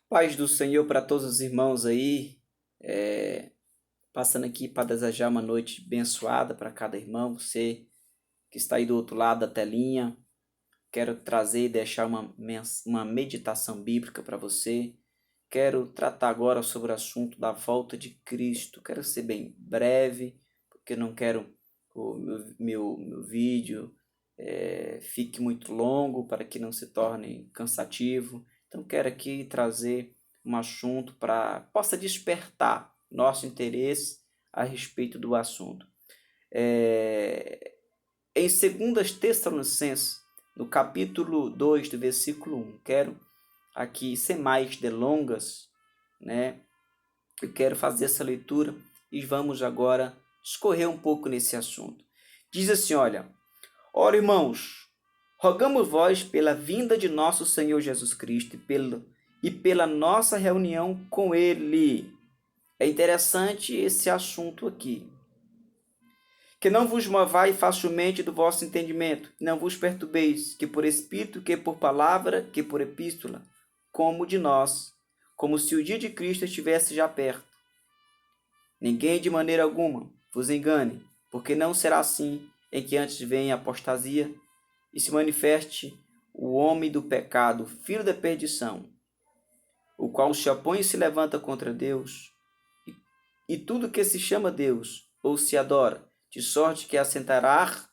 Paz do Senhor para todos os irmãos aí, passando aqui para desejar uma noite abençoada para cada irmão, você que está aí do outro lado da telinha. Quero trazer e deixar uma meditação bíblica para você. Quero tratar agora sobre o assunto da volta de Cristo. Quero ser bem breve, porque não quero o meu vídeo fique muito longo para que não se torne cansativo. Então quero aqui trazer um assunto para possa despertar nosso interesse a respeito do assunto. Em 2 Tessalonicenses, no capítulo 2, do versículo 1, quero aqui, sem mais delongas, né? Eu quero fazer essa leitura e vamos agora discorrer um pouco nesse assunto. Diz assim, olha: ora, irmãos, rogamos vós pela vinda de nosso Senhor Jesus Cristo e pela nossa reunião com Ele. É interessante esse assunto aqui. Que não vos movai facilmente do vosso entendimento, não vos perturbeis, que por espírito, que por palavra, que por epístola, como de nós, como se o dia de Cristo estivesse já perto. Ninguém de maneira alguma vos engane, porque não será assim em que antes venha a apostasia e se manifeste o homem do pecado, filho da perdição, o qual se opõe e se levanta contra Deus, e tudo que se chama Deus ou se adora, de sorte que assentará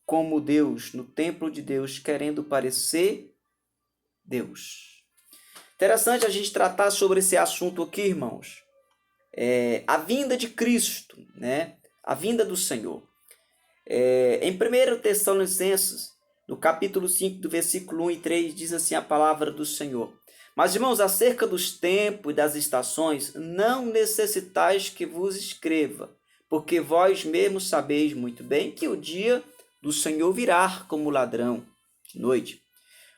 como Deus no templo de Deus, querendo parecer Deus. Interessante a gente tratar sobre esse assunto aqui, irmãos. A vinda de Cristo, né? A vinda do Senhor. Em 1 Tessalonicenses, no capítulo 5, do versículo 1 e 3, diz assim a palavra do Senhor: mas, irmãos, acerca dos tempos e das estações, não necessitais que vos escreva, porque vós mesmos sabeis muito bem que o dia do Senhor virá como ladrão de noite.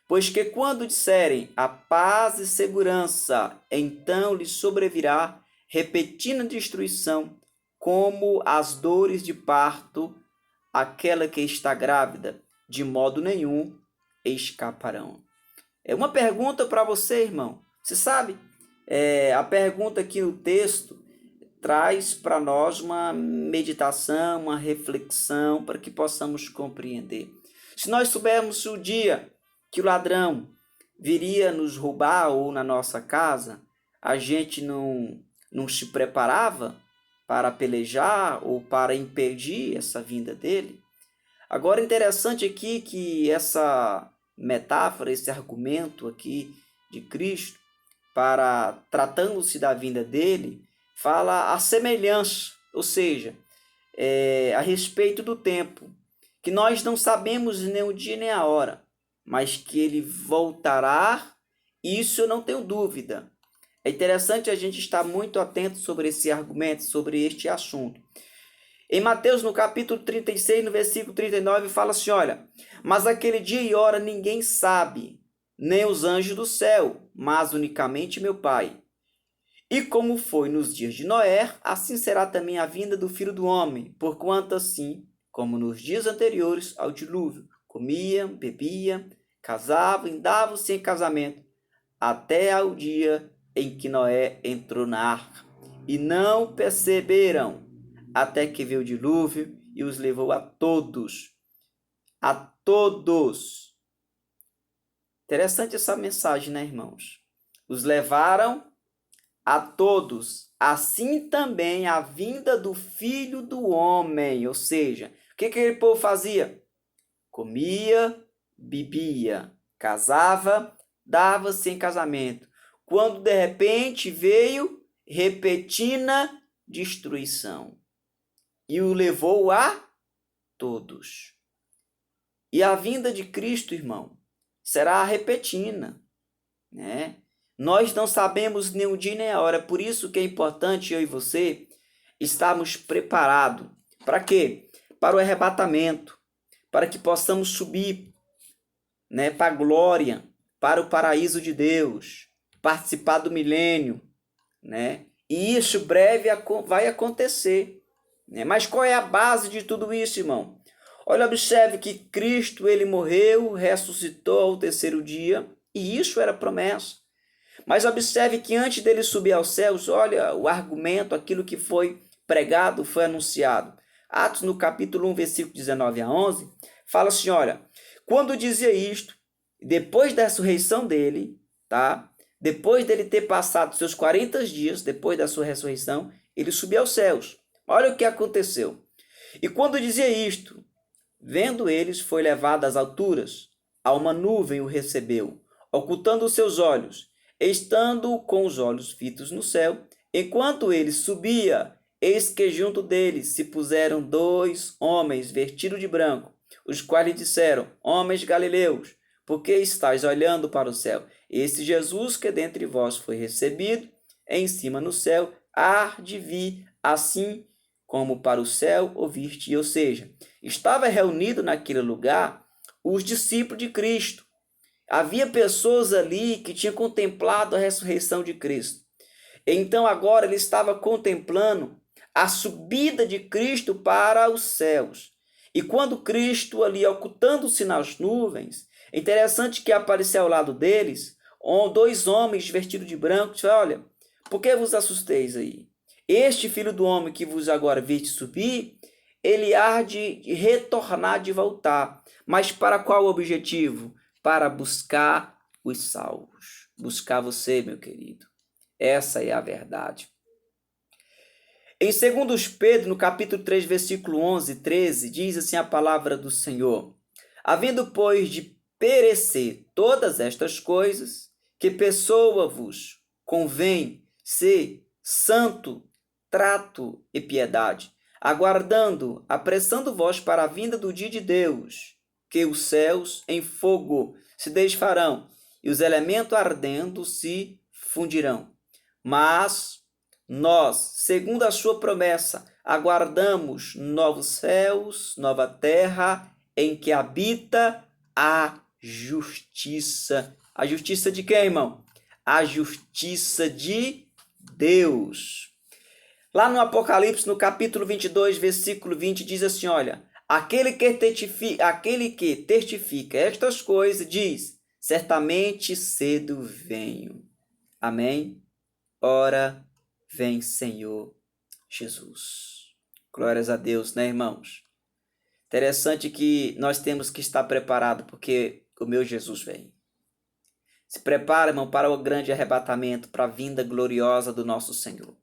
Pois que quando disserem a paz e segurança, então lhes sobrevirá repentina destruição, como as dores de parto, aquela que está grávida, de modo nenhum escaparão. É uma pergunta para você, irmão. Você sabe, a pergunta aqui no texto traz para nós uma meditação, uma reflexão, para que possamos compreender. Se nós soubermos o dia que o ladrão viria nos roubar ou na nossa casa, a gente não se preparava para pelejar ou para impedir essa vinda dele. Agora, interessante aqui que essa metáfora, esse argumento aqui de Cristo, para tratando-se da vinda dele, fala a semelhança, ou seja, a respeito do tempo, que nós não sabemos nem o dia nem a hora, mas que ele voltará, isso eu não tenho dúvida. É interessante a gente estar muito atento sobre esse argumento, sobre este assunto. Em Mateus, no capítulo 36, no versículo 39, fala assim, olha: mas aquele dia e hora ninguém sabe, nem os anjos do céu, mas unicamente meu Pai. E como foi nos dias de Noé, assim será também a vinda do Filho do Homem, porquanto assim, como nos dias anteriores ao dilúvio, comiam, bebiam, casavam, davam-se em casamento, até ao dia em que Noé entrou na arca. E não perceberam, até que veio o dilúvio e os levou a todos. A todos. Interessante essa mensagem, né, irmãos? Os levaram a todos. Assim também a vinda do Filho do Homem. Ou seja, o que aquele povo fazia? Comia, bebia, casava, dava-se em casamento. Quando de repente veio repentina destruição e o levou a todos. E a vinda de Cristo, irmão, será repentina, né? Nós não sabemos nem o dia nem a hora, por isso que é importante eu e você estarmos preparados. Para quê? Para o arrebatamento, para que possamos subir, né, para a glória, para o paraíso de Deus, participar do milênio, né? E isso breve vai acontecer, né? Mas qual é a base de tudo isso, irmão? Olha, observe que Cristo, ele morreu, ressuscitou ao terceiro dia, e isso era promessa. Mas observe que antes dele subir aos céus, olha o argumento, aquilo que foi pregado, foi anunciado. Atos no capítulo 1, versículo 19 a 11, fala assim, olha, quando dizia isto, depois da ressurreição dele, tá? Depois dele ter passado seus 40 dias, depois da sua ressurreição, ele subiu aos céus. Olha o que aconteceu. E quando dizia isto, vendo eles, foi levado às alturas, a uma nuvem o recebeu, ocultando os seus olhos, estando com os olhos fitos no céu, enquanto ele subia, eis que junto deles se puseram 2 homens vestidos de branco, os quais lhe disseram, homens galileus, por que estáis olhando para o céu? Esse Jesus que dentre vós foi recebido, em cima no céu, há de vir assim como para o céu ouviste. Ou seja, estava reunido naquele lugar os discípulos de Cristo. Havia pessoas ali que tinham contemplado a ressurreição de Cristo. Então agora ele estava contemplando a subida de Cristo para os céus. E quando Cristo ali ocultando-se nas nuvens, é interessante que apareceu ao lado deles 2 homens vestidos de branco. Disse, olha, por que vos assusteis aí? Este filho do homem que vos agora viste subir, ele há de retornar, de voltar. Mas para qual objetivo? Para buscar os salvos. Buscar você, meu querido. Essa é a verdade. Em 2 Pedro, no capítulo 3, versículo 11 e 13, diz assim a palavra do Senhor. Havendo, pois, de perecer todas estas coisas, que pessoa vos convém ser santo, trato e piedade, aguardando, apressando vós para a vinda do dia de Deus, que os céus em fogo se desfarão e os elementos ardendo se fundirão. Mas nós, segundo a sua promessa, aguardamos novos céus, nova terra, em que habita a justiça. A justiça de quem, irmão? A justiça de Deus. Lá no Apocalipse, no capítulo 22, versículo 20, diz assim, olha, aquele que testifica estas coisas, diz, certamente cedo venho. Amém? Ora, vem Senhor Jesus. Glórias a Deus, né, irmãos? Interessante que nós temos que estar preparados, porque o meu Jesus vem. Se prepara, irmão, para o grande arrebatamento, para a vinda gloriosa do nosso Senhor.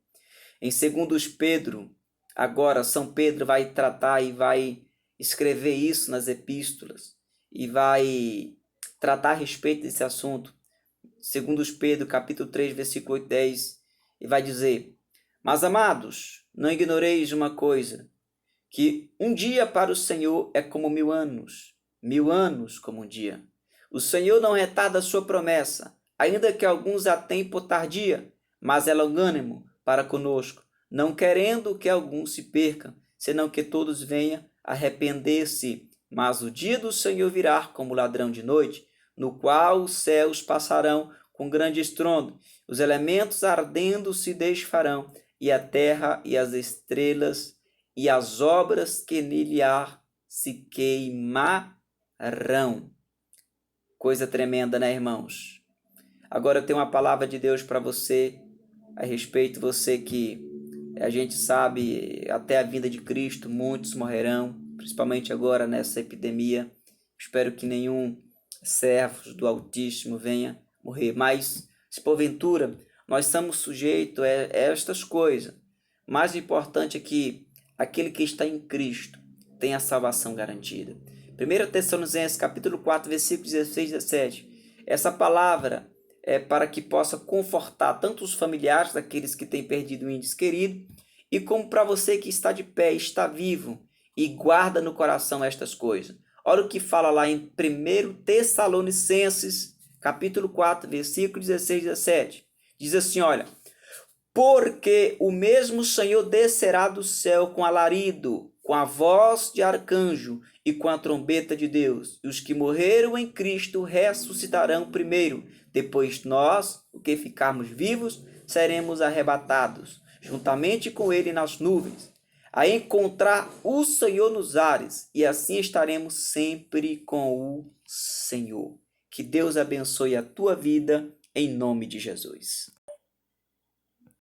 Em 2 Pedro, agora São Pedro vai tratar e vai escrever isso nas epístolas e vai tratar a respeito desse assunto. 2 Pedro, capítulo 3, versículo 8 e 10, e vai dizer, mas, amados, não ignoreis uma coisa, que um dia para o Senhor é como 1000 anos como um dia. O Senhor não retarda a sua promessa, ainda que alguns a tenham por tardia, mas é longânimo para conosco, não querendo que alguns se percam, senão que todos venham arrepender-se. Mas o dia do Senhor virá como ladrão de noite, no qual os céus passarão com grande estrondo, os elementos ardendo se desfarão, e a terra e as estrelas e as obras que nele há se queimarão. Coisa tremenda, né, irmãos? Agora eu tenho uma palavra de Deus para você, a respeito, você que a gente sabe, até a vinda de Cristo, muitos morrerão, principalmente agora nessa epidemia. Espero que nenhum servo do Altíssimo venha morrer, mas se porventura nós estamos sujeitos a estas coisas, mais importante é que aquele que está em Cristo tem a salvação garantida. 1 Tessalonicenses capítulo 4, versículos 16 e 17. Essa palavra é para que possa confortar tanto os familiares daqueles que têm perdido um ente querido, e como para você que está de pé, está vivo e guarda no coração estas coisas. Olha o que fala lá em 1 Tessalonicenses capítulo 4, versículos 16 e 17. Diz assim, olha, porque o mesmo Senhor descerá do céu com alarido, com a voz de arcanjo e com a trombeta de Deus. E os que morreram em Cristo ressuscitarão primeiro. Depois nós, o que ficarmos vivos, seremos arrebatados, juntamente com ele nas nuvens, a encontrar o Senhor nos ares, e assim estaremos sempre com o Senhor. Que Deus abençoe a tua vida em nome de Jesus.